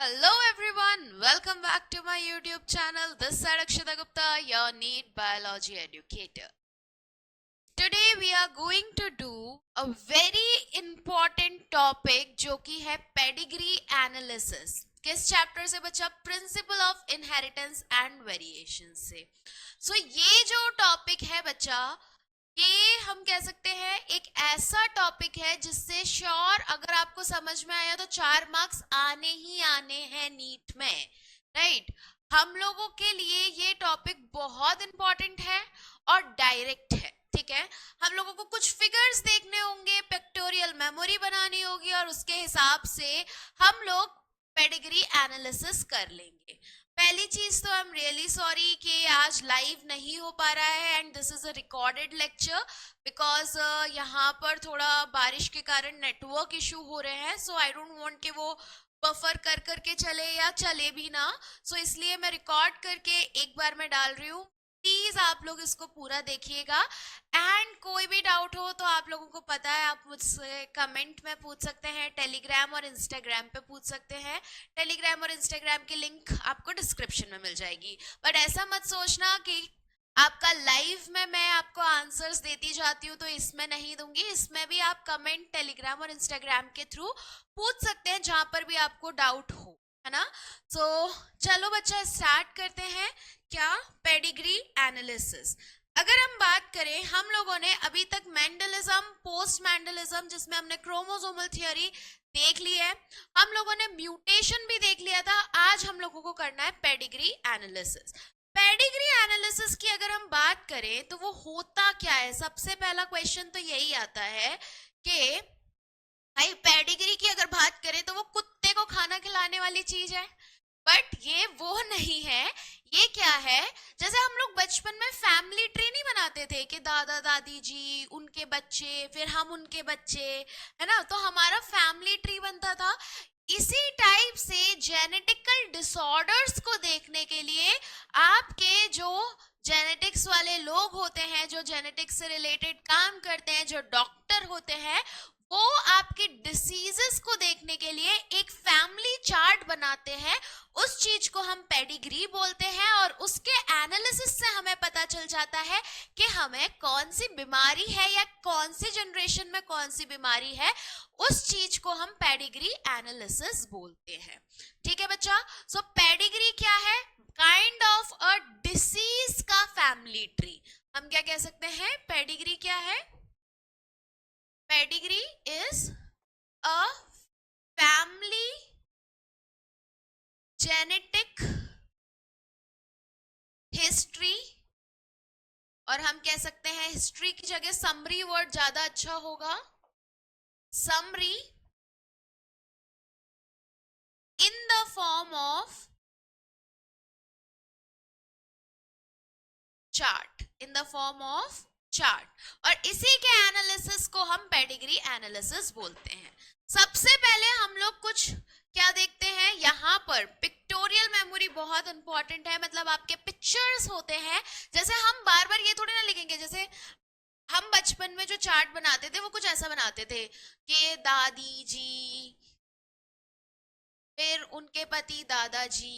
Hello everyone, welcome back to my YouTube channel. This side Akshita Gupta, your NEET biology educator. Today we are going to do a very important topic जो कि है pedigree analysis. किस chapter से बच्चा? Principle of inheritance and variation से. सो ये जो topic है बच्चा, ये हम कह सकते हैं एक ऐसा टॉपिक है जिससे श्योर अगर आपको समझ में आया तो 4 मार्क्स आने ही आने हैं नीट में, राइट? हम लोगों के लिए ये टॉपिक बहुत इंपॉर्टेंट है और डायरेक्ट है, ठीक है? हम लोगों को कुछ फिगर्स देखने होंगे, पिक्टोरियल मेमोरी बनानी होगी और उसके हिसाब से हम लोग पेडिग्री एनालिसिस कर लेंगे. पहली चीज तो आई एम रियली सॉरी कि आज लाइव नहीं हो पा रहा है and this is a recorded lecture because यहाँ पर थोड़ा बारिश के कारण नेटवर्क इशू हो रहे हैं. सो आई डोंट वांट कि वो बफर कर करके चले या चले भी ना. सो इसलिए मैं रिकॉर्ड करके एक बार मैं डाल रही हूँ. प्लीज आप लोग इसको पूरा देखिएगा एंड कोई भी डाउट हो तो आप लोगों को पता है आप मुझसे कमेंट में पूछ सकते हैं, टेलीग्राम और इंस्टाग्राम पे पूछ सकते हैं. टेलीग्राम और इंस्टाग्राम की लिंक आपको डिस्क्रिप्शन में मिल जाएगी. बट ऐसा मत सोचना कि आपका लाइव में मैं आपको आंसर्स देती जाती हूँ तो इसमें नहीं दूंगी. इसमें भी आप कमेंट टेलीग्राम और इंस्टाग्राम के थ्रू पूछ सकते हैं जहां पर भी आपको डाउट हो, है ना? तो चलो बच्चा स्टार्ट करते हैं. क्या? Pedigree analysis. अगर हम बात करें, हम लोगों ने अभी तक मेंडलिज्म, पोस्ट मेंडलिज्म जिसमें हमने क्रोमोसोमल थियोरी देख ली है, हम लोगों ने म्यूटेशन भी देख लिया था. आज हम लोगों को करना है पेडिग्री एनालिसिस. पेडिग्री एनालिसिस की अगर हम बात करें तो वो होता क्या है? सबसे पहला क्वेश्चन तो यही आता है कि भाई पेडिग्री की अगर बात करें तो वो कुत्ते को खाना खिलाने वाली चीज है. बट ये वो नहीं है. ये क्या है? जैसे हम लोग बचपन में फैमिली ट्री नहीं बनाते थे कि दादा दादी जी, उनके बच्चे, फिर हम उनके बच्चे, है ना? तो हमारा फैमिली ट्री बनता था. इसी टाइप से जेनेटिकल डिसऑर्डर्स को देखने के लिए आपके जो जेनेटिक्स वाले लोग होते हैं, जो जेनेटिक्स से रिलेटेड काम करते हैं, जो डॉक्टर होते हैं, वो आपके डिसीजेस को देखने के लिए एक फैमिली चार्ट बनाते हैं. उस चीज को हम पेडिग्री बोलते हैं और उसके एनालिसिस से हमें पता चल जाता है कि हमें कौन सी बीमारी है या कौन सी जनरेशन में कौन सी बीमारी है. उस चीज को हम पेडिग्री एनालिसिस बोलते हैं. ठीक है बच्चा? सो पेडिग्री क्या है? काइंड ऑफ अ डिसीज का फैमिली ट्री. हम क्या कह सकते हैं? पेडिग्री क्या है? Pedigree is a family genetic history, और हम कह सकते हैं हिस्ट्री की जगह समरी वर्ड ज्यादा अच्छा होगा. Summary in the form of chart, in the form of chart. और इसी के एनालिसिस को हम पेडिग्री एनालिसिस बोलते हैं. सबसे पहले हम लोग कुछ क्या देखते हैं यहाँ पर? पिक्टोरियल मेमोरी बहुत इंपॉर्टेंट है. मतलब आपके पिक्चर्स होते हैं. जैसे हम बार बार ये थोड़ी ना लिखेंगे. जैसे हम बचपन में जो चार्ट बनाते थे वो कुछ ऐसा बनाते थे कि दादी जी, फिर उनके पति दादाजी,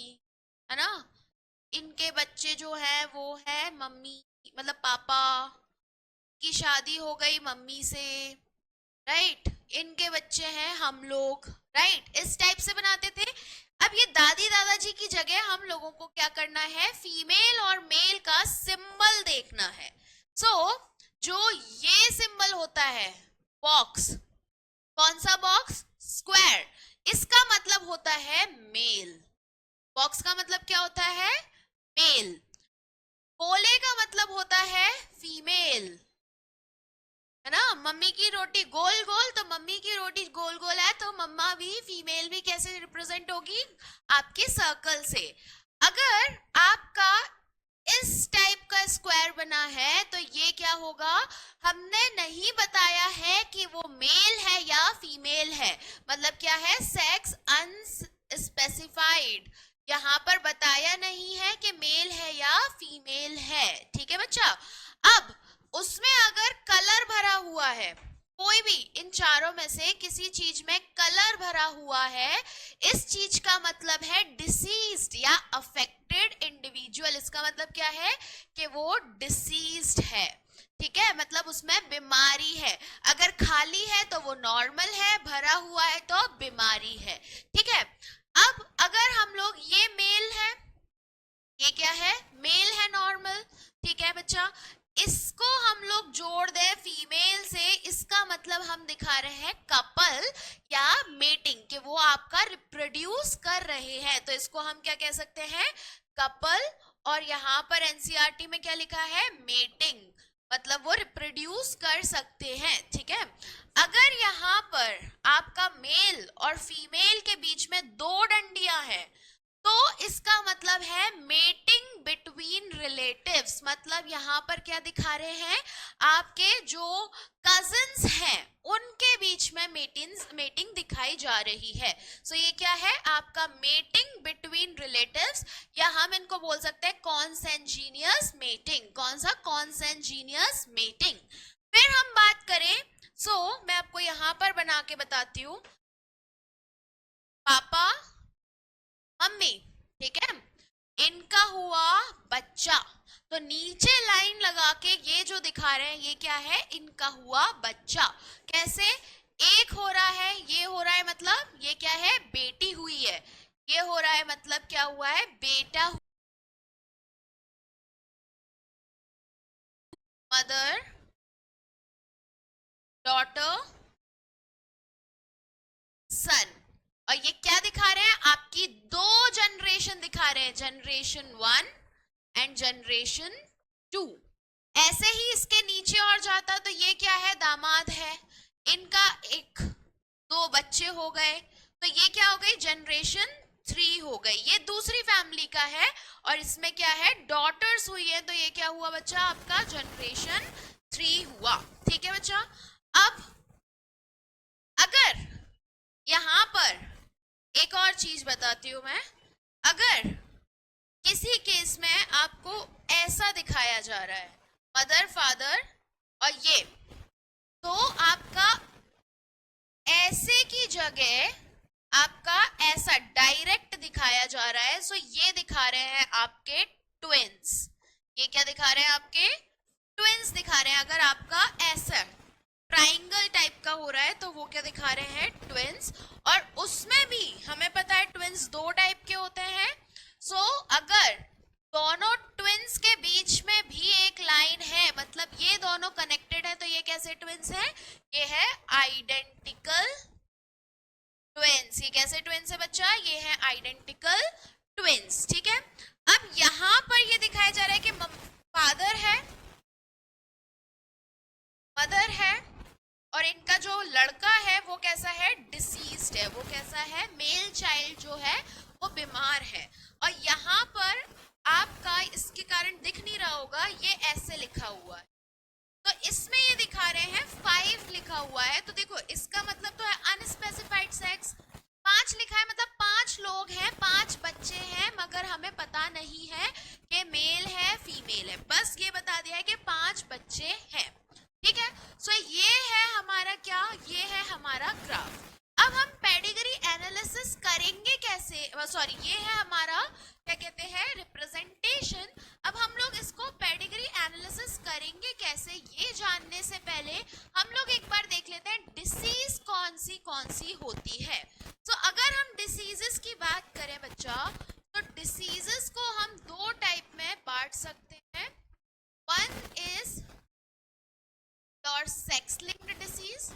है ना? इनके बच्चे जो है वो है मम्मी, मतलब पापा की शादी हो गई मम्मी से, राइट? इनके बच्चे हैं हम लोग, राइट? इस टाइप से बनाते थे. अब ये दादी दादाजी की जगह हम लोगों को क्या करना है? फीमेल और मेल का सिंबल देखना है. सो जो ये सिंबल होता है बॉक्स, कौन सा बॉक्स? स्क्वायर. इसका मतलब होता है मेल. बॉक्स का मतलब क्या होता है? मेल. गोले का मतलब होता है फीमेल, है ना? मम्मी की रोटी गोल गोल, तो मम्मी की रोटी गोल गोल है तो मम्मा भी, फीमेल भी कैसे रिप्रेजेंट होगी? आपके सर्कल से. अगर आपका इस टाइप का स्क्वायर बना है तो ये क्या होगा? हमने नहीं बताया है कि वो मेल है या फीमेल है. मतलब क्या है? Sex unspecified. यहाँ पर बताया नहीं है कि मेल है या फीमेल है. ठीक है बच्चा? अब उसमें अगर कलर भरा हुआ है, कोई भी इन चारों में से किसी चीज में कलर भरा हुआ है, इस चीज का मतलब है डिसीज्ड या अफेक्टेड इंडिविजुअल। इसका मतलब क्या है कि वो डिसीज्ड है, ठीक है, मतलब उसमें बीमारी है। अगर खाली है तो वो नॉर्मल है, भरा हुआ है तो बीमारी है, ठीक है। अब अगर हम लोग, ये मेल है, ये क्या है, मेल है, नॉर्मल, ठीक है बच्चा, इसको हम लोग जोड़ दें फीमेल से, इसका मतलब हम दिखा रहे हैं कपल या मेटिंग, कि वो आपका रिप्रोड्यूस कर रहे हैं, तो इसको हम क्या कह सकते हैं, कपल। और यहाँ पर एनसीईआरटी में क्या लिखा है, मेटिंग, मतलब वो रिप्रोड्यूस कर सकते हैं, ठीक है। अगर यहाँ पर आपका मेल और फीमेल के बीच में दो डंडियां हैं, तो इसका मतलब है मेटिंग बिटवीन रिलेटिव्स, मतलब यहाँ पर क्या दिखा रहे हैं, आपके जो कजिन्स हैं उनके बीच में मेटिंग दिखाई जा रही है। सो ये क्या है, आपका मेटिंग बिटवीन रिलेटिव्स, या हम इनको बोल सकते हैं कॉन्सेंजीनियस मेटिंग। कौन सा, कॉन्सेंजीनियस मेटिंग। फिर हम बात करें, मैं आपको यहाँ पर बना के बताती हूँ, पापा मम्मी, ठीक है, इनका हुआ बच्चा, तो नीचे लाइन लगा के ये जो दिखा रहे हैं ये क्या है, इनका हुआ बच्चा। कैसे, एक हो रहा है, ये हो रहा है, मतलब ये क्या है, बेटी हुई है, ये हो रहा है मतलब क्या हुआ है, बेटा। मदर, डॉटर, सन। और ये क्या दिखा रहे हैं, आपकी दो जनरेशन दिखा रहे हैं, जनरेशन 1 एंड जनरेशन 2। ऐसे ही इसके नीचे और जाता तो ये क्या है, दामाद है, इनका एक दो बच्चे हो गए, तो ये क्या हो गई, जनरेशन 3 हो गई, ये दूसरी फैमिली का है। और इसमें क्या है, डॉटर्स हुई है, तो ये क्या हुआ बच्चा, आपका जनरेशन 3 हुआ, ठीक है बच्चा। अब अगर यहां पर एक और चीज बताती हूं मैं, अगर किसी केस में आपको ऐसा दिखाया जा रहा है, मदर फादर और ये, तो आपका ऐसे की जगह आपका ऐसा डायरेक्ट दिखाया जा रहा है, सो ये दिखा रहे हैं आपके ट्विंस। ये क्या दिखा रहे हैं, आपके ट्विंस दिखा रहे हैं। अगर आपका ऐसा ट्राइंगल टाइप का हो रहा है तो वो क्या दिखा रहे हैं, ट्विंस। और उसमें भी हमें पता है ट्विंस दो टाइप के होते हैं। अगर दोनों ट्विंस के बीच में भी एक लाइन है, मतलब ये दोनों कनेक्टेड है, तो ये कैसे ट्विंस है, ये है आइडेंटिकल ट्विंस। ये कैसे ट्विंस है बच्चा, ये है आइडेंटिकल ट्विंस, ठीक है। अब यहां पर ये दिखाया जा रहा है कि फादर है, मदर है, और इनका जो लड़का है वो कैसा है, डिसीज्ड है, वो कैसा है, मेल चाइल्ड जो है वो बीमार है। और यहाँ पर आपका इसके कारण दिख नहीं रहा होगा, ये ऐसे लिखा हुआ है, तो इसमें ये दिखा रहे हैं 5 लिखा हुआ है, तो देखो इसका मतलब तो है अनस्पेसिफाइड सेक्स। 5 लिखा है मतलब 5 लोग हैं, 5 बच्चे हैं, मगर हमें पता नहीं है कि मेल है फीमेल है, बस ये बता दिया है कि 5 बच्चे हैं, ठीक है। ये है हमारा क्या, ये है हमारा ग्राफ। अब हम पेडिग्री एनालिसिस करेंगे कैसे, सॉरी ये है हमारा क्या कहते हैं, रिप्रेजेंटेशन। अब हम लोग इसको पेडिग्री एनालिसिस करेंगे कैसे, ये जानने से पहले हम लोग एक बार देख लेते हैं डिसीज कौन सी होती है। अगर हम डिसीजेस की बात करें बच्चा, तो डिसीजेस को हम दो टाइप में बांट सकते हैं। One is your sex linked disease,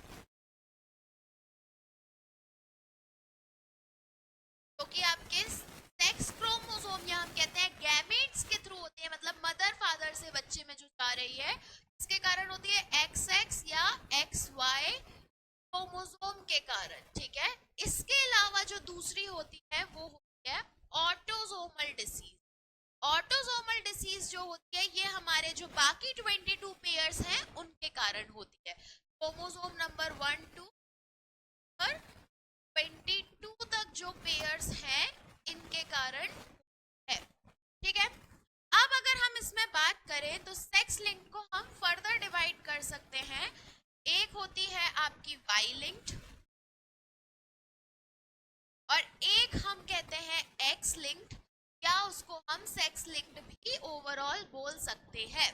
जो कि आपके सेक्स क्रोमोसोम या हम कहते हैं गैमेट्स के थ्रू होती है, मतलब मदर फादर से बच्चे में जो जा रही है, इसके कारण होती है XX या XY क्रोमोसोम के कारण, ठीक है। इसके अलावा जो दूसरी होती है वो होती है ऑटोसोमल डिसीज। ऑटोसोमल डिसीज जो होती है ये हमारे जो बाकी 22 पेयर्स हैं उनके कारण होती है, क्रोमोसोम नंबर 1 2 पर 22 तक जो पेयर्स हैं इनके कारण है, ठीक है। अब अगर हम इसमें बात करें तो सेक्स लिंक को हम फर्दर डिवाइड कर सकते हैं। एक होती है आपकी वाई एक्स लिंक्ड या उसको हम सेक्स लिंक्ड भी ओवरऑल बोल सकते हैं।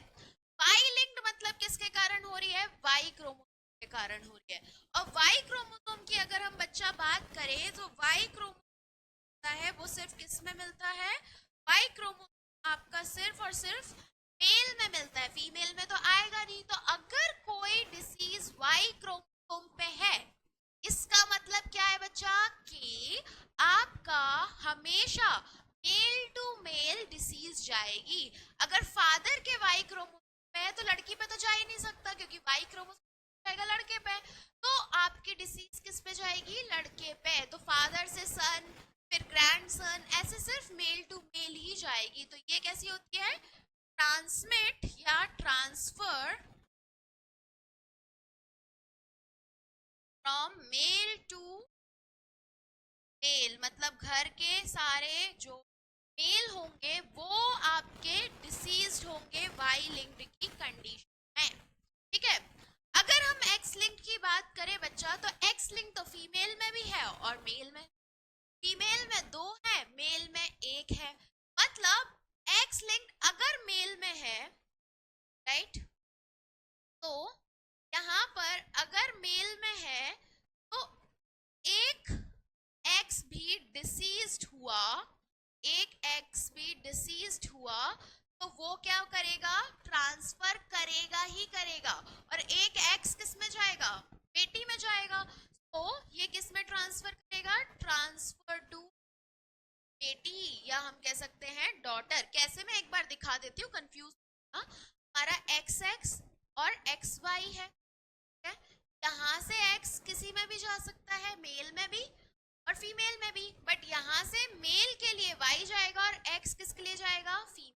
वाई लिंक्ड मतलब किसके कारण हो रही है? वाई क्रोमोसोम के कारण हो रही है। और वाई क्रोमोसोम की अगर हम बच्चा बात करें तो वाई क्रोमोसोम है वो सिर्फ किस में मिलता है? वाई क्रोमोसोम आपका सिर्फ और सिर्फ मेल में मिलता है, फीमेल में तो आएगा नहीं। तो अगर कोई डिसीज वाई क्रोमोसोम पे है, इसका मतलब क्या है बच्चा? कि आपका हमेशा मेल टू मेल डिसीज जाएगी। अगर फादर के वाई क्रोमोसोम पे है तो लड़की पे तो जा ही नहीं सकता, क्योंकि वाई क्रोमोसोम जाएगा लड़के पे। तो आपकी डिसीज किस पे जाएगी? लड़के पे। तो फादर से सन, फिर ग्रैंडसन, ऐसे सिर्फ मेल टू मेल ही जाएगी। तो ये कैसी होती है? ट्रांसमिट या transfer from male to male, मतलब घर के सारे जो मेल होंगे वो आपके डिसीज्ड होंगे वाई लिंक्ड की कंडीशन में। ठीक है। अगर हम एक्स लिंक्ड की बात करें बच्चा, तो एक्स लिंक्ड तो फीमेल में भी है और मेल में। फीमेल में 2 है, मेल में 1 है। मतलब एक्स लिंक्ड अगर मेल में है, राइट, तो यहाँ पर अगर मेल में है तो एक एक्स भी डिसीज्ड हुआ, एक एक्स भी डिसीज्ड हुआ, तो वो क्या करेगा? ट्रांसफर करेगा ही करेगा। और एक एक्स किस में जाएगा? बेटी में जाएगा। तो ये किस में ट्रांसफर करेगा? ट्रांसफर टू बेटी, या हम कह सकते हैं डॉटर। कैसे? मैं एक बार दिखा देती हूँ, कंफ्यूज हमारा एक्स एक्स और एक्स वाई है। यहाँ से एक्स किसी में भी जा सकता है, मेल में भी और फीमेल में भी। बट यहाँ से मेल के लिए वाई जाएगा और एक्स किसके लिए जाएगा? फीमेल।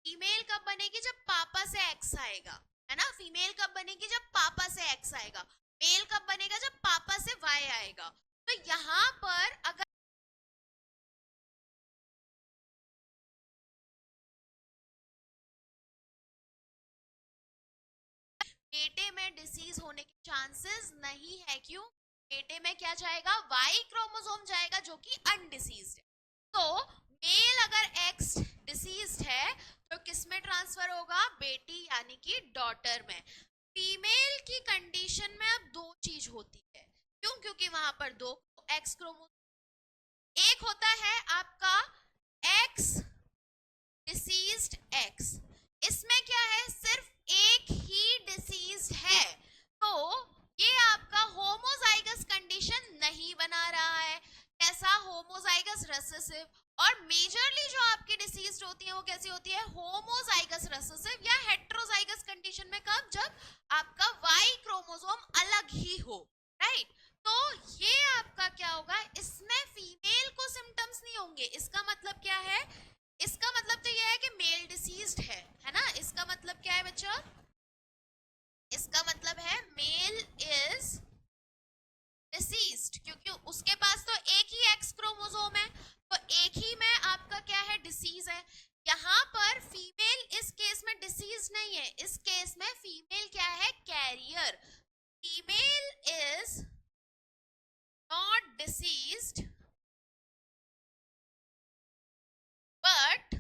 फीमेल कब बनेगी? जब पापा से एक्स आएगा, है ना। फीमेल कब बनेगी? जब पापा से एक्स आएगा। मेल कब बनेगा? जब पापा से वाई आएगा। तो यहाँ पर अगर बेटे में डिसीज होने के चांसेस नहीं है। क्यों? बेटे में क्या जाएगा? वाई क्रोमोसोम जाएगा जो कि अनडिसीज्ड है। तो मेल अगर एक्स डिसीज्ड है तो किस में ट्रांसफर होगा? बेटी यानी कि डॉटर में। फीमेल की कंडीशन में अब 2 चीज होती है। क्यों? क्योंकि वहां पर 2 एक्स क्रोमोसोम, एक होता है आपका एक्स डिसीज्ड एक्स, इसमें क्या है? सिर्फ एक ही डिसीज है। तो ये आपका होमोजाइगस कंडीशन नहीं बना रहा है। कैसा? Homozygous recessive. और मेजरली जो आपकी डिसीज होती है वो कैसी होती है? होमोजाइगस रिसेसिव या हेट्रोजाइगस कंडीशन में। कब? जब आपका वाई क्रोमोसोम अलग ही हो, राइट। तो ये आपका क्या होगा? इसमें फीमेल को सिम्टम्स नहीं होंगे। इसका मतलब क्या है? इसका मतलब तो यह है कि मेल डिसीज्ड है ना। इसका मतलब क्या है बच्चा? इसका मतलब है मेल इज डिसीज्ड, क्योंकि उसके पास तो एक ही एक्स क्रोमोसोम है, तो एक ही में आपका क्या है? डिसीज है। यहाँ पर फीमेल इस केस में डिसीज नहीं है, इस केस में फीमेल क्या है? Carrier. Female is not diseased but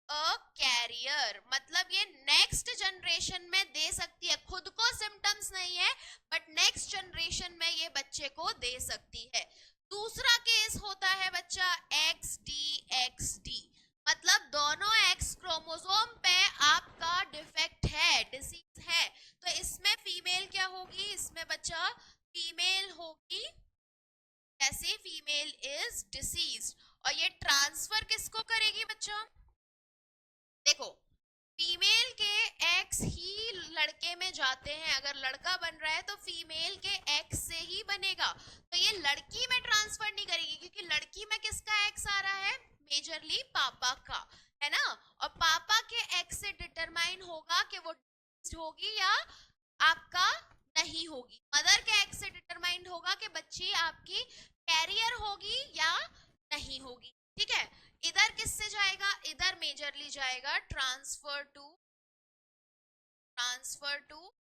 a carrier. मतलब ये नेक्स्ट जनरेशन में दे सकती है। खुद को सिम्टम्स नहीं है बट नेक्स्ट जनरेशन में ये बच्चे को दे सकती है। दूसरा केस होता है बच्चा एक्स डी। मतलब दोनों एक्स क्रोमोसोम पे आपका डिफेक्ट है, डिसीज है। तो इसमें फीमेल क्या होगी? इसमें बच्चा फीमेल होगी, जैसे फीमेल इज डिसीज। और ये ट्रांसफर किसको करेगी बच्चा? देखो, फीमेल के एक्स ही लड़के में जाते हैं। अगर लड़का बन रहा है तो फीमेल के एक्स से ही बनेगा। तो ये लड़की में ट्रांसफर नहीं करेगी, क्योंकि लड़की में किसका एक्स आ रहा है? मेजरली पापा का, है ना। और पापा के एक्स से डिटरमाइन होगा कि वो होगी या आपका नहीं होगी। मदर के एक्स से डिटरमाइंड होगा कि बच्ची आपकी कैरियर होगी या नहीं होगी। ठीक है। इधर किससे जाएगा? इधर मेजरली जाएगा ट्रांसफर टू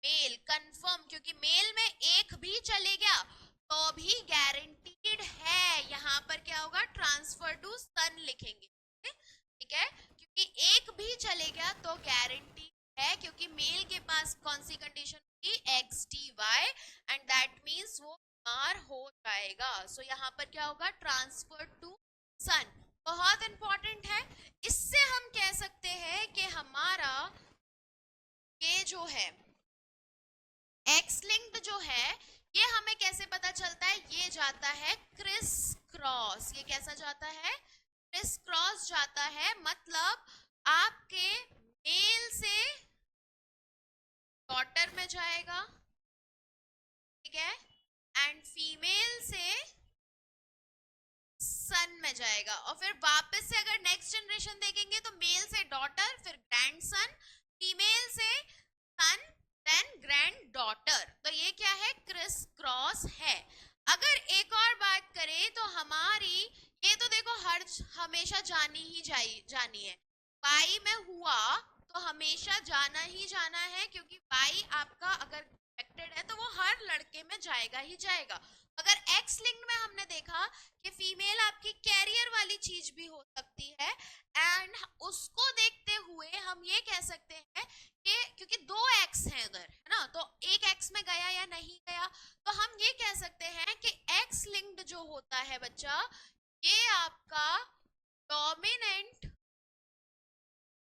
मेल, कंफर्म। क्योंकि मेल में एक भी चले गया तो भी गारंटीड है। यहाँ पर क्या क्या होगा, ट्रांसफर टू सन लिखेंगे, ठीक है, क्योंकि एक भी चले गया तो गारंटी है, क्योंकि मेल के पास कौन सी कंडीशन होगी, X D Y, and that means वो बीमार हो जाएगा। सो यहाँ पर क्या होगा, ट्रांसफर टू सन, बहुत इंपॉर्टेंट है। इससे हम कह सकते हैं कि हमारा ये जो है एक्स लिंक्ड जो है, ये हमें कैसे पता चलता है, ये जाता है क्रिस क्रॉस। ये कैसा जाता है, क्रिस क्रॉस जाता है, मतलब आपके मेल से डॉटर में जाएगा, ठीक है, एंड फीमेल से सन में जाएगा, और फिर वापस से अगर नेक्स्ट जनरेशन देखेंगे तो मेल से डॉटर, फिर ग्रैंडसन, फीमेल से सन, देन ग्रैंड डॉटर। तो ये क्या है, क्रिस क्रॉस है। अगर एक और बात करें तो हमारी ये तो देखो हर हमेशा जानी है, बाई में हुआ तो हमेशा जाना ही जाना है, क्योंकि बाई आपका अगर इफेक्टेड है तो वो हर लड़के में जाएगा ही जाएगा। अगर एक्स लिंक्ड में हमने देखा कि फीमेल आपकी कैरियर वाली चीज भी हो सकती है, एंड उसको देखते हुए हम ये कह सकते हैं कि क्योंकि दो एक्स हैं उधर, है ना, तो एक एक्स में गया या नहीं गया, तो हम ये कह सकते हैं कि एक्स लिंक्ड जो होता है बच्चा, ये आपका डोमिनेंट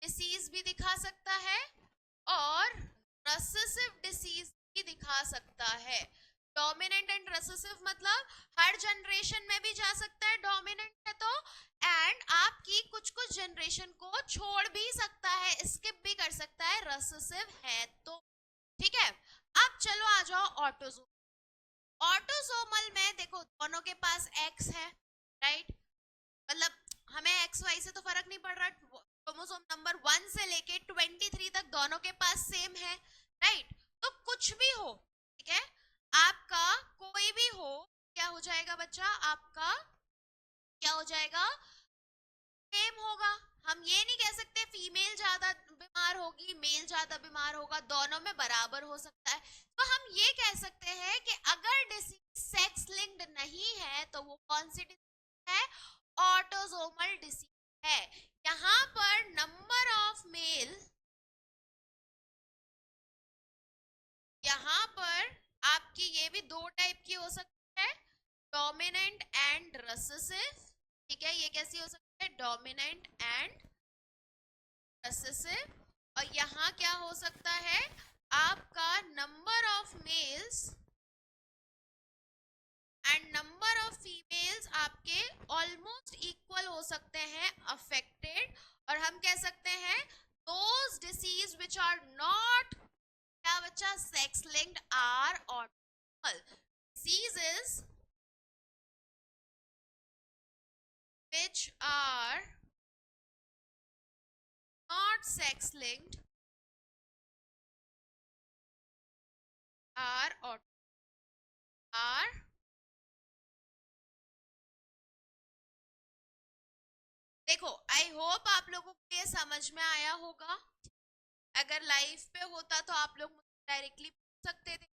डिसीज भी दिखा सकता है और रेसेसिव डिसीज भी दिखा सकता है। डोमिनेंट एंड रेसेसिव मतलब हर जनरेशन में भी जा सकता है, डोमिनेंट है तो, एंड आपकी कुछ कुछ जनरेशन को छोड़ भी सकता है, स्किप भी कर सकता है, रेसेसिव है तो, ठीक है। अब चलो आ जाओ ऑटोसोमल। ऑटोसोमल में देखो दोनों के पास एक्स है, राइट, मतलब हमें एक्स वाई से तो फर्क नहीं पड़ रहा, क्रोमोसोम नंबर 1 से लेके 23 तक दोनों के पास सेम है, राइट, तो कुछ भी हो, ठीक है, आपका कोई भी हो, क्या हो जाएगा बच्चा, आपका क्या हो जाएगा, सेम होगा। हम ये नहीं कह सकते फीमेल ज्यादा बीमार होगी, मेल ज्यादा बीमार होगा, दोनों में बराबर हो सकता है। तो हम ये कह सकते हैं कि अगर डिसीज सेक्स लिंक्ड नहीं है तो वो कौन सी डिसीज है, ऑटोसोमल डिसीज है। यहां पर नंबर ऑफ मेल, यहां पर आपकी ये भी दो टाइप की हो सकती है, डोमिनेंट एंड रेसेसिव, ठीक है, ये कैसी हो सकती है, डोमिनेंट एंड रेसेसिव। और यहाँ क्या हो सकता है, आपका number of males and number of females आपके ऑलमोस्ट इक्वल हो सकते हैं अफेक्टेड, और हम कह सकते हैं those disease which are not, क्या बच्चा, sex linked are autosomal diseases which are not sex linked are देखो, आई होप आप लोगों को ये समझ में आया होगा। अगर लाइव पे होता तो आप लोग मुझे डायरेक्टली पूछ सकते थे,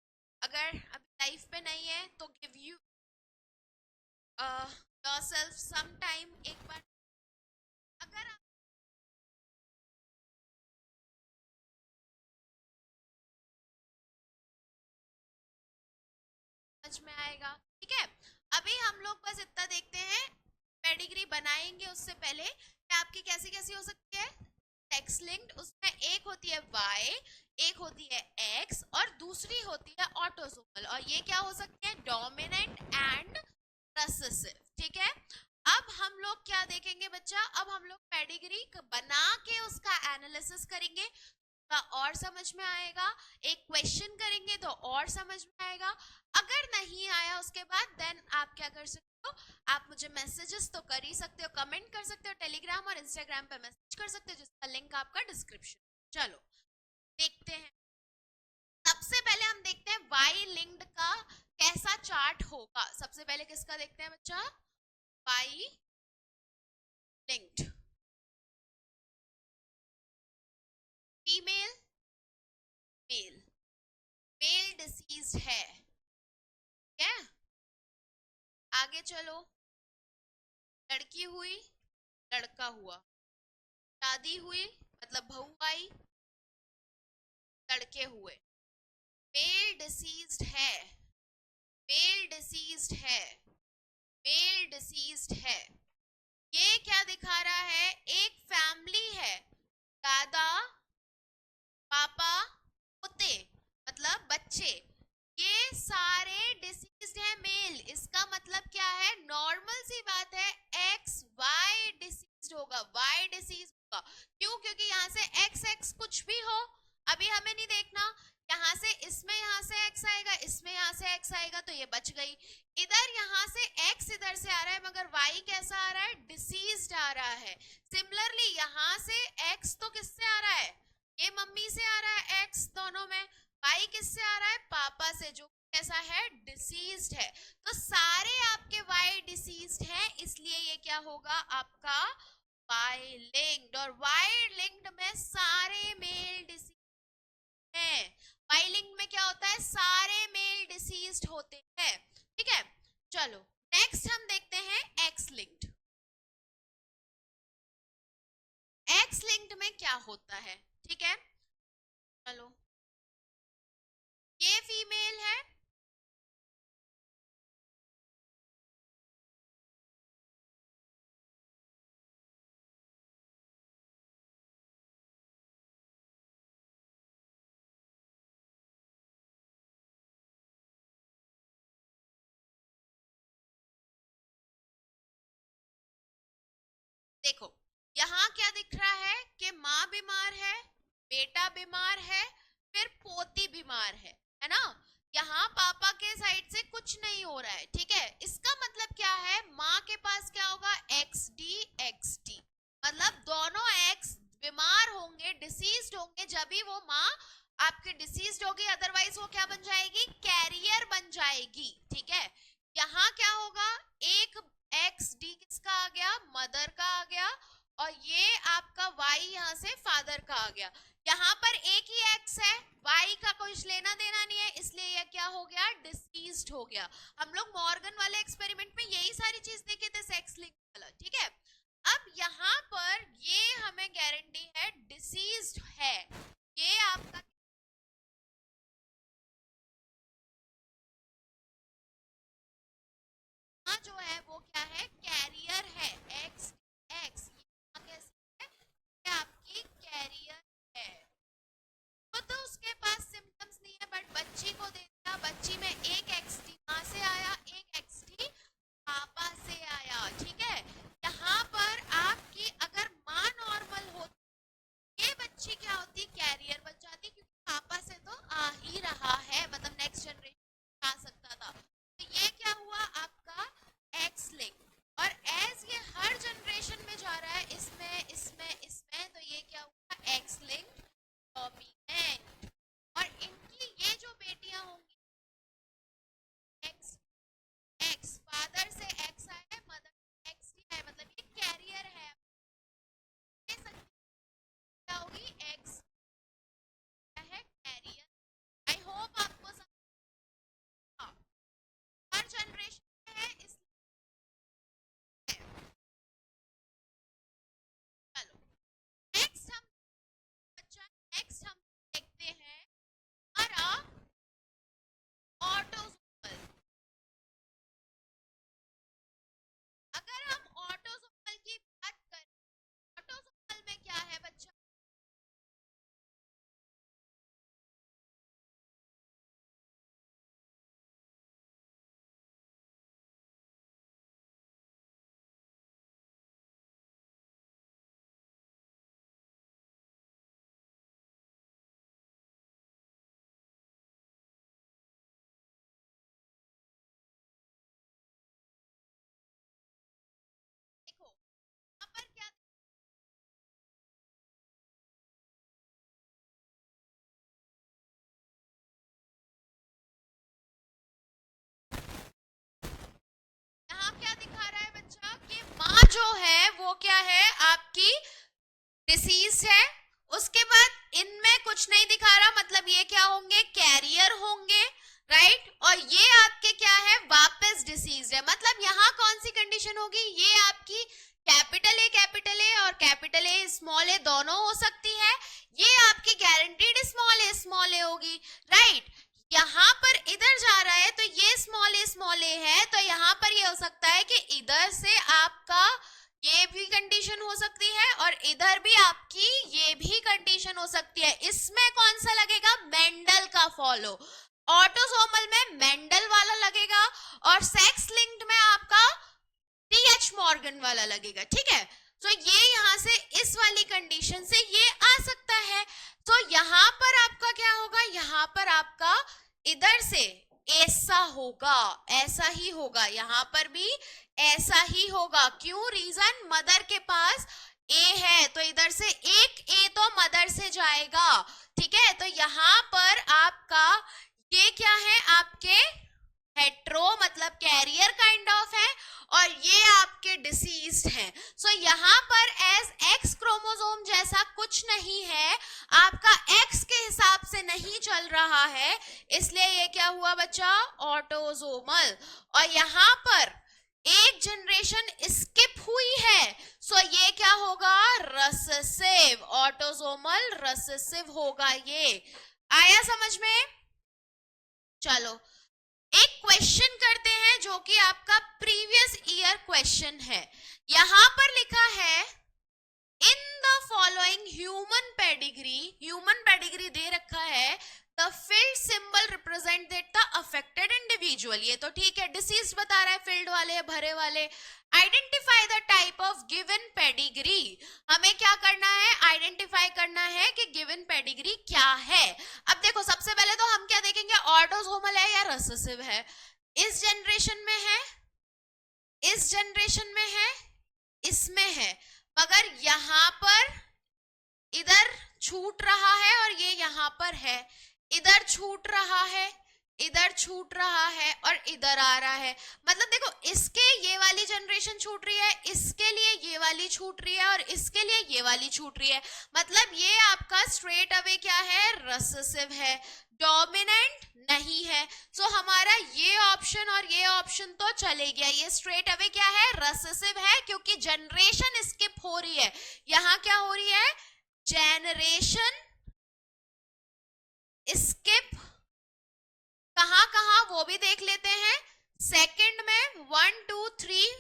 अगर अभी लाइव पे नहीं है तो give you yourself some time, एक बार अगर आप समझ में आएगा, ठीक है। अभी हम लोग बस इतना देखते हैं, पेडिग्री बनाएंगे उससे पहले कि आपकी कैसी कैसी हो सकती है सेक्स लिंक्ड। उसमें एक होती है वाई, एक होती है एक्स, और दूसरी होती है ऑटोसोमल, और ये क्या हो सकती है, डोमिनेंट एंड रेसेसिव, ठीक है। अब हम लोग क्या देखेंगे बच्चा, अब हम लोग पेडिग्री बना के उसका एनालिसिस करेंगे, और समझ में आएगा, एक क्वेश्चन करेंगे तो और समझ में आएगा। अगर नहीं आया उसके बाद देन आप क्या कर सकते हो, आप मुझे मैसेजेस तो कर ही सकते हो, कमेंट कर सकते हो, टेलीग्राम और इंस्टाग्राम पे मैसेज कर सकते हो, जिसका लिंक आपका डिस्क्रिप्शन। चलो देखते हैं, सबसे पहले हम देखते हैं वाई लिंक्ड का कैसा चार्ट होगा। सबसे पहले किसका देखते हैं बच्चा, Y linked, female male, male disease है, क्या, आगे चलो, लड़की हुई, लड़का हुआ, शादी हुई मतलब बहू आई, लड़के हुए। मेल डिसीज्ड है, मेल डिसीज्ड है, मेल डिसीज्ड है। ये क्या दिखा रहा है? एक फैमिली है, दादा, पापा, पोते मतलब बच्चे, ये सारे डिसीज्ड है मेल। इसका मतलब क्या है? नॉर्मल सी बात है, एक्स वाई डिसीज्ड होगा, वाई डिसीज होगा। क्यों? क्योंकि यहाँ से एक्स एक्स कुछ भी हो, अभी हमें नहीं देखना। यहाँ से इसमें यहाँ से एक्स आएगा, इसमें यहाँ से एक्स आएगा, तो ये बच गई। इधर यहाँ से एक्स इधर से आ रहा है, मगर वाई कैसा आ रहा है? डिसीज्ड आ रहा है। सिमिलरली यहाँ से एक्स तो किससे आ रहा है? ये मम्मी से आ रहा है एक्स दोनों में। वाई किससे आ रहा है? पापा से, जो कैसा है? डिसीज्ड है। तो सारे आपके वाई डिसीज्ड है, इसलिए ये क्या होगा आपका? Y linked. और वाई लिंक्ड में सारे मेल डिसीज हैं। वाई लिंक्ड में क्या होता है? सारे मेल डिसीज्ड होते हैं। ठीक है, चलो नेक्स्ट हम देखते हैं एक्स लिंक्ड। एक्स लिंक्ड में क्या होता है? ठीक है, चलो ये फीमेल है, देखो यहाँ क्या दिख रहा है कि माँ बीमार है, बेटा बीमार है, फिर पोती बीमार है ना। यहाँ पापा के साइड से कुछ नहीं हो रहा है। ठीक है, इसका मतलब क्या है? माँ के पास क्या होगा? एक्स डी एक्स डी, मतलब दोनों एक्स बीमार होंगे, डिसीज्ड होंगे, जब भी वो माँ आपके डिसीज्ड होगी, अदरवाइज वो क्या बन जाएगी? कैरियर बन जाएगी। ठीक है, यहाँ क्या होगा? एक एक्स डी किसका आ गया? मदर का आ गया, और ये आपका वाई यहाँ से फादर का आ गया। यहाँ पर एक ही एक्स है, वाई का कुछ लेना देना नहीं है, इसलिए ये क्या हो गया? डिसीज्ड हो गया। हम लोग मॉर्गन वाले एक्सपेरिमेंट में यही सारी चीज देखे थे, सेक्स लिंक वाला। ठीक है, अब यहाँ पर ये हमें गारंटी है डिसीज्ड है। ये आपका जो है वो क्या है? कैरियर है। एक्स एक्स कैसे है? ये आपकी कैरियर है। तो उसके पास सिम्टम्स नहीं है, बट बच्ची को दे दिया, बच्ची में एक एक्सटी माँ से आया, एक एक्सटी पापा से आया। ठीक है, यहाँ पर आपकी अगर माँ नॉर्मल होती, ये बच्ची क्या होती? कैरियर बन जाती, क्योंकि पापा से तो आ ही रहा है, मतलब नेक्स्ट जनरेशन आ सकता था। तो ये क्या हुआ आपका? X link. और एज ये हर जनरेशन में जा रहा है, इसमें इसमें इसमें, तो ये क्या हुआ? X link dominant. और इनकी ये जो बेटियां होंगी, एक्स एक्स फादर से एक्स आया है, मदर से एक्स ही है, मतलब ये कैरियर है। ये क्या होगी? एक्स है कैरियर। आई होप आपको समझ, हर जनरेशन में है इसलिए। चलो नेक्स्ट हम बच्चा, नेक्स्ट हम देखते हैं हमारा ऑटोसोमल। अगर हम ऑटोसोमल की बात करें, ऑटोसोमल में क्या है बच्चा? देखो यहाँ पर क्या, यहाँ क्या दिखा रहा है बच्चा? कि माँ जो है वो क्या है? आपकी डिसीज है। उसके बाद इनमें कुछ नहीं दिखा रहा, मतलब ये क्या होंगे? कैरियर होंगे, राइट। और ये आपके ये क्या है, वापस डिसीज है। मतलब यहाँ कौन सी कंडीशन होगी, ये आपकी कैपिटल ए और कैपिटल ए स्मॉल ए दोनों हो सकती है, ये आपकी गारंटीड स्मॉल ए होगी, राइट। यहाँ पर इधर जा रहा है तो ये स्मॉल ए है, तो यहाँ पर ये हो सकता है कि इधर से आपका ये भी कंडीशन हो सकती है और इधर भी आपकी ये भी कंडीशन हो सकती है। इसमें कौन सा लगेगा, मेंडल का फॉलो। ऑटोसोमल में मेंडल वाला लगेगा और सेक्स लिंक्ड में आपका टीएच मॉर्गन वाला लगेगा, ठीक है। तो ये यहाँ से इस वाली कंडीशन से ये आ सकता है। तो यहाँ पर आपका क्या होगा, यहाँ पर आपका इधर से ऐसा होगा, ऐसा ही होगा, यहाँ पर भी ऐसा ही होगा। क्यों, रीजन, मदर के पास ए है तो इधर से एक ए तो मदर से जाएगा, ठीक है। तो यहाँ पर आपका ये क्या है, आपके हेट्रो मतलब कैरियर काइंड ऑफ है और ये आपके डिसीज्ड हैं। सो यहाँ पर एज एक्स क्रोमोसोम जैसा कुछ नहीं है, आपका एक्स के हिसाब से नहीं चल रहा है, इसलिए ये क्या हुआ बच्चा, ऑटोसोमल। और यहाँ पर एक जनरेशन स्किप हुई है, सो ये क्या होगा, रिसेसिव, ऑटोसोमल रिसेसिव होगा। ये आया समझ में। चलो एक क्वेश्चन करते हैं जो कि आपका प्रीवियस ईयर क्वेश्चन है। यहां पर लिखा है in the following human pedigree दे रखा है, the field symbol represent the affected individual. ये तो ठीक है, डिसीज बता रहा है, फील्ड वाले भरे वाले। Identify the type of given pedigree, हमें क्या करना है, आइडेंटिफाई करना है कि गिवन पेडिग्री क्या है। अब देखो सबसे पहले तो हम क्या देखेंगे, ऑटोसोमल है या रिसेसिव है। इस जनरेशन में है, इस जनरेशन में है, इसमें है, मगर यहां पर इधर छूट रहा है और ये यहां पर है, इधर छूट रहा है, इधर छूट रहा है और इधर आ रहा है। मतलब देखो इसके ये वाली जनरेशन छूट रही है, इसके लिए ये वाली छूट रही है और इसके लिए ये वाली छूट रही है। मतलब ये आपका स्ट्रेट अवे क्या है, रिसेसिव है, डोमिनेंट नहीं है। सो हमारा ये ऑप्शन और ये ऑप्शन तो चले गया। ये स्ट्रेट अवे क्या है, रिसेसिव है, क्योंकि जनरेशन स्किप हो रही है। यहां क्या हो रही है, जनरेशन स्किप। कहां कहां वो भी देख लेते हैं। सेकंड में 1 2 3,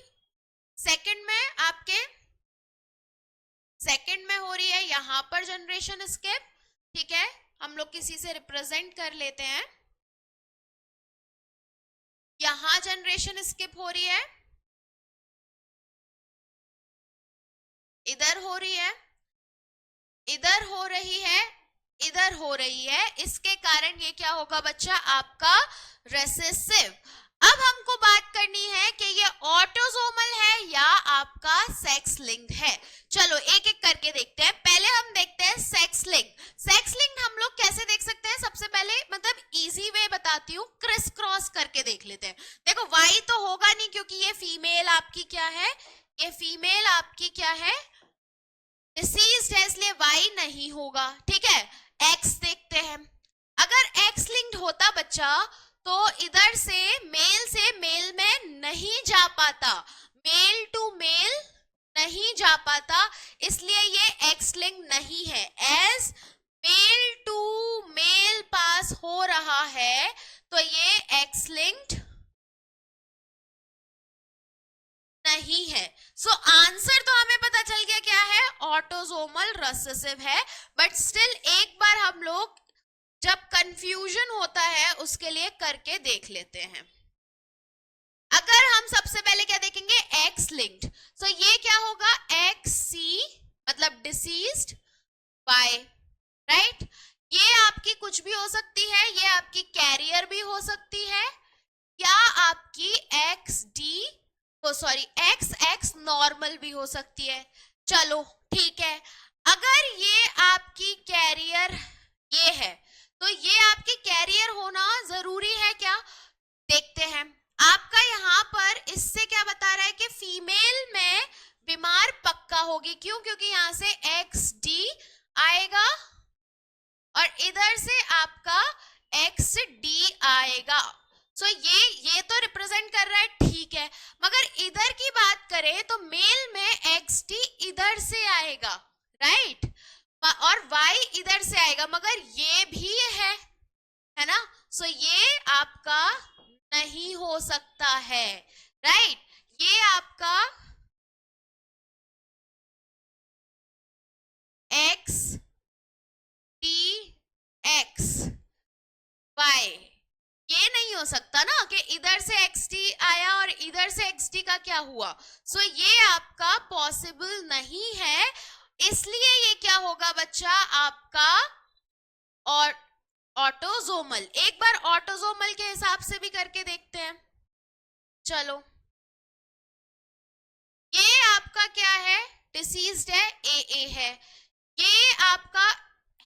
सेकंड में आपके सेकंड में हो रही है यहां पर जनरेशन स्किप, ठीक है। हम लोग किसी से रिप्रेजेंट कर लेते हैं, यहां जनरेशन स्किप हो रही है, इधर हो रही है, इधर हो रही है, इधर हो रही है। इसके कारण ये क्या होगा बच्चा, आपका रिसेसिव। अब हमको बात करनी है कि ये ऑटोसोमल है या आपका सेक्स लिंक्ड है। चलो एक एक करके देखते हैं। पहले हम देखते हैं सेक्स लिंक। सेक्स लिंक हम लोग कैसे देख सकते हैं, सबसे पहले मतलब इजी वे बताती हूँ, क्रिस क्रॉस करके देख लेते हैं। देखो वाई तो होगा नहीं क्योंकि ये फीमेल आपकी क्या है, ये फीमेल आपकी क्या है, डिसीज्ड है, इसलिए वाई नहीं होगा, ठीक है। एक्स देखते हैं, अगर एक्स लिंक्ड होता बच्चा तो इधर से मेल में नहीं जा पाता, मेल टू मेल नहीं जा पाता, इसलिए ये एक्स लिंक्ड नहीं है। एज मेल टू मेल पास हो रहा है तो ये एक्स लिंक्ड नहीं है। सो आंसर तो हमें पता चल गया क्या है, ऑटोसोमल रिसेसिव है। बट स्टिल एक बार हम लोग जब कंफ्यूजन होता है उसके लिए करके देख लेते हैं। अगर हम सबसे पहले क्या देखेंगे, एक्स लिंक्ड, सो ये क्या होगा, एक्स सी मतलब डिसीज्ड बाय, राइट। ये आपकी कुछ भी हो सकती है, ये आपकी कैरियर भी हो सकती है या आपकी x D x x normal भी हो सकती है। चलो ठीक है, अगर ये आपकी कैरियर ये है तो ये आपकी कैरियर होना जरूरी है क्या, देखते हैं। आपका यहाँ पर इससे क्या बता रहा है कि फीमेल में बीमार पक्का होगी। क्यों, क्योंकि यहाँ से एक्स डी आएगा और इधर से आपका एक्स डी आएगा। सो ये कर रहा है ठीक है, मगर इधर की बात करें तो मेल में XT इधर से आएगा, राइट, और Y इधर से आएगा, मगर ये भी है ना, सो ये आपका नहीं हो सकता है, राइट, ये आपका XT X Y ये नहीं हो सकता ना कि इधर से XT आया और इधर से XT का क्या हुआ, सो ये आपका पॉसिबल नहीं है, इसलिए ये क्या होगा बच्चा आपका और ऑटोजोमल। एक बार ऑटोजोमल के हिसाब से भी करके देखते हैं, चलो ये आपका क्या है, डिसीज्ड है, AA है, ये आपका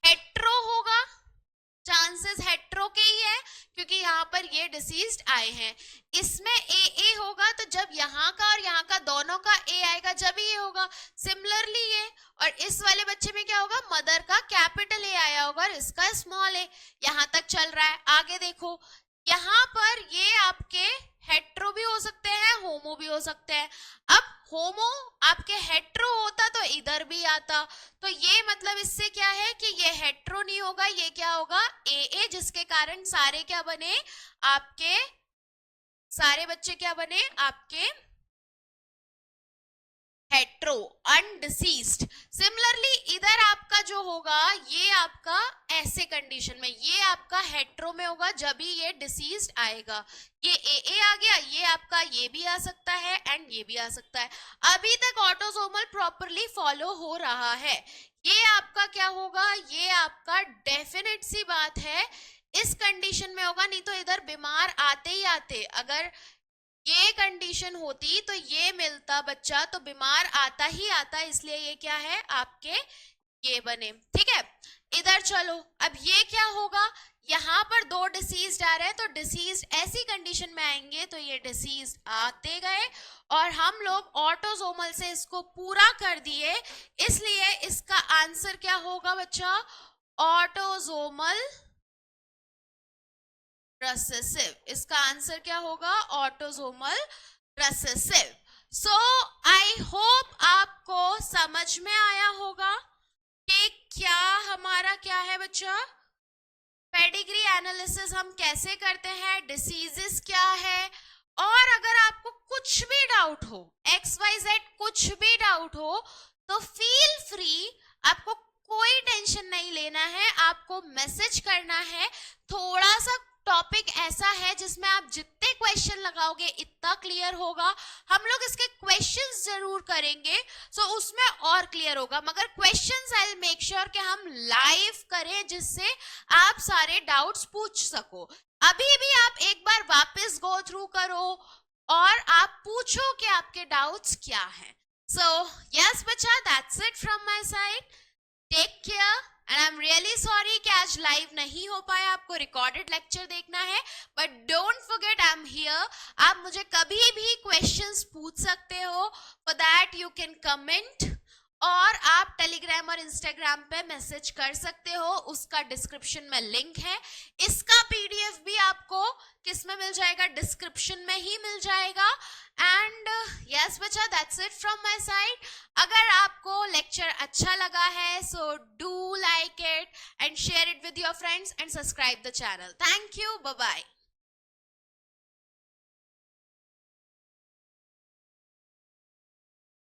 हेट्रो होगा, चांसेस हेट्रो के ही है क्योंकि यहाँ पर ये डिसीज्ड आए हैं, इसमें AA होगा, तो जब यहाँ का और यहाँ का दोनों का A आएगा जब ये होगा, सिमिलरली ये, और इस वाले बच्चे में क्या होगा, मदर का कैपिटल A आया होगा और इसका स्मॉल a, यहाँ तक चल रहा है, आगे देखो यहाँ पर ये आपके हेट्रो भी हो सकते हैं, होमो भी हो सकते हैं, अब होमो आपके हेट्रो होता तो इधर भी आता, तो ये मतलब इससे क्या है कि ये हेट्रो नहीं होगा, ये क्या होगा AA, जिसके कारण सारे क्या बने आपके, सारे बच्चे क्या बने आपके हेट्रो अनडिसीज्ड। सिमिलरली इधर आपका जो होगा ये आपका ऐसे कंडीशन में ये आपका हेट्रो में होगा जब भी ये डिसीज्ड आएगा, ये AA आ गया, ये आपका ये भी आ सकता है एंड ये भी आ सकता है, अभी तक ऑटोसोमल प्रॉपरली फॉलो हो रहा है, ये आपका क्या होगा, ये आपका डेफिनेट सी बात है इस कंडीशन में होगा, नहीं तो इधर बीमार आते ही आते, अगर ये कंडीशन होती तो ये मिलता बच्चा तो बीमार आता ही आता, इसलिए ये क्या है आपके ये बने, ठीक है, इधर चलो अब ये क्या होगा, यहाँ पर दो डिसीज आ रहे हैं तो डिसीज ऐसी कंडीशन में आएंगे तो ये डिसीज आते गए और हम लोग ऑटोसोमल से इसको पूरा कर दिए, इसलिए इसका आंसर क्या होगा बच्चा, ऑटोसोमल रिसेसिव, इसका आंसर क्या होगा autosomal recessive. So I hope आपको समझ में आया होगा कि क्या हमारा क्या है बच्चा, पेडिग्री एनालिसिस हम कैसे करते हैं, डिसीजेस क्या है, और अगर आपको कुछ भी डाउट हो XYZ कुछ भी डाउट हो तो फील फ्री, आपको कोई टेंशन नहीं लेना है, आपको मैसेज करना है, थोड़ा सा टॉपिक ऐसा है जिसमें आप जितने क्वेश्चन लगाओगे इतना क्लियर होगा, हम लोग इसके क्वेश्चंस जरूर करेंगे सो उसमें और क्लियर होगा, मगर क्वेश्चंस आई मेक श्योर कि हम लाइव करें जिससे आप सारे डाउट्स पूछ सको, अभी भी आप एक बार वापस गो थ्रू करो और आप पूछो कि आपके डाउट्स क्या हैं। सो यस बच्चा, that's it from my side, take care and I am really sorry कि आज लाइव नहीं हो पाया, आपको रिकॉर्डेड लेक्चर देखना है, but don't forget I am here, आप मुझे कभी भी क्वेश्चंस पूछ सकते हो, for that you can comment, और आप टेलीग्राम और इंस्टाग्राम पे मैसेज कर सकते हो, उसका डिस्क्रिप्शन में लिंक है, इसका PDF भी आपको किस में मिल जाएगा, डिस्क्रिप्शन में ही मिल जाएगा। एंड यस बच्चा, that's it from my side, अगर आपको लेक्चर अच्छा लगा है so do like it and share it with your friends and subscribe the channel, thank you, bye bye.